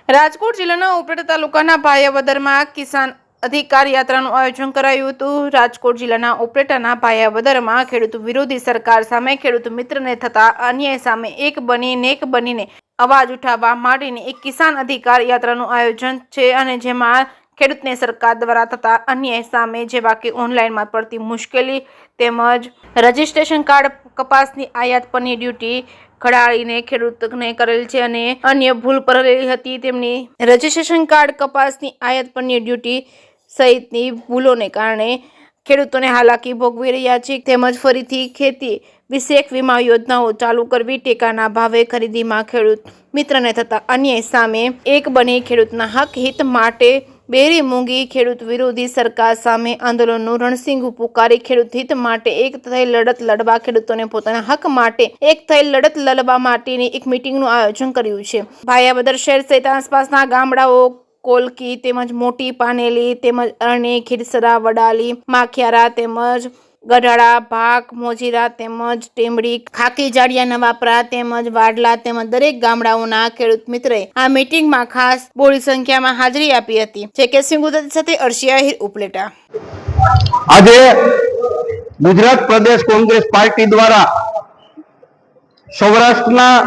રાજકોટ જિલ્લાના ઉપલેટા તાલુકાના ભાયાવદરમાં કિસાન અધિકાર યાત્રાનું આયોજન કરાયું હતું। રાજકોટ જિલ્લાના ઉપલેટાના ભાયાવદરમાં ખેડૂત વિરોધી સરકાર સામે ખેડૂત મિત્રને થતા અન્યાય સામે એક બનીને અવાજ ઉઠાવવા માટેની એક કિસાન અધિકાર યાત્રાનું આયોજન છે અને જેમાં ખેડૂતને સરકાર દ્વારા થતા અન્યાય સામે જેવા કે ઓનલાઈનમાં પડતી મુશ્કેલી તેમજ રજીસ્ટ્રેશન કાર્ડ કપાસની આયાત પરની ડ્યુટી ખડાડીને ખેડૂતને કરેલ છે અને અન્ય ભૂલ કરેલી હતી। તેમની રજીસ્ટ્રેશન કાર્ડ કપાસની આયાત પરની ડ્યુટી સહિતની ભૂલોને કારણે ખેડૂતોને હાલાકી ભોગવી રહ્યા છે। તેમજ ફરીથી ખેતી વિષયક વીમા યોજનાઓ ચાલુ કરવી, ટેકાના ભાવે ખરીદીમાં ખેડૂત મિત્રને થતા અન્યાય સામે એક બની ખેડૂતના હક હિત માટે બેરી મૂંગી ખેડૂત વિરોધી સરકાર સામે આંદોલનનું રણસિંગુ પુકારી ખેડૂત હિત માટે એક થઈ લડત લડવા, ખેડૂતોને પોતાના હક માટે એક થઈ લડત લડવા માટેની એક મીટિંગનું આયોજન કર્યું છે। ભાયાવદર શહેર સહિત આસપાસના ગામડાઓ કોલકી તેમજ મોટી પાનેલી તેમજ અરણી, ખીરસરા, વડાલી, માખિયારા તેમજ ગઢાળા, ભાગ, મોજીરા તેમજ ટેમડી, ખાકી જાડિયા, નવાપરા તેમજ વાડલા તેમજ દરેક ગામડાઓના ખેડૂત મિત્રએ આ મીટિંગમાં ખાસ બોડી સંખ્યામાં હાજરી આપી હતી। જે સિંહ ગુજરાતી સાથે અર્શિયા હિર, ઉપલેટા। આજે ગુજરાત પ્રદેશ કોંગ્રેસ પાર્ટી દ્વારા સૌરાષ્ટ્રના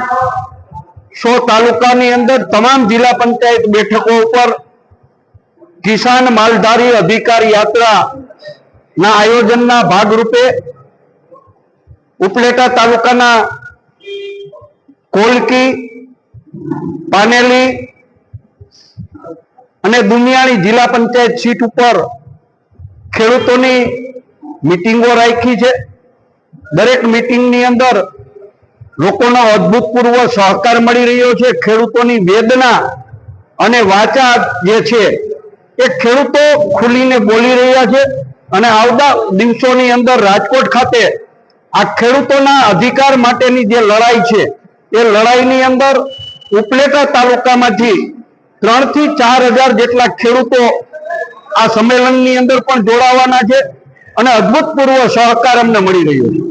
100 તાલુકાની અંદર તમામ જિલ્લા પંચાયત બેઠકો ઉપર કિસાન માલધારી અધિકાર યાત્રા ના આયોજનના ભાગરૂપે ઉપલેટા તાલુકાના કોલકી, પાનેલી અને દુનિયાળી જિલ્લા પંચાયત સીટ ઉપર ખેડૂતોની મીટિંગો રાખી છે। દરેક મીટિંગની અંદર લોકોનો અભૂતપૂર્વ સહકાર મળી રહ્યો છે। ખેડૂતોની વેદના અને વાચા જે છે એ ખેડૂતો ખુલીને બોલી રહ્યા છે અને આવતા દિવસોની અંદર રાજકોટ ખાતે આ ખેડૂતોના અધિકાર માટેની જે લડાઈ છે એ લડાઈની અંદર ઉપલેટા તાલુકામાંથી 3 થી 4 હજાર જેટલા ખેડૂતો આ સંમેલનની અંદર પણ જોડાવાના છે અને અભૂતપૂર્વ સહકાર અમને મળી રહ્યો છે।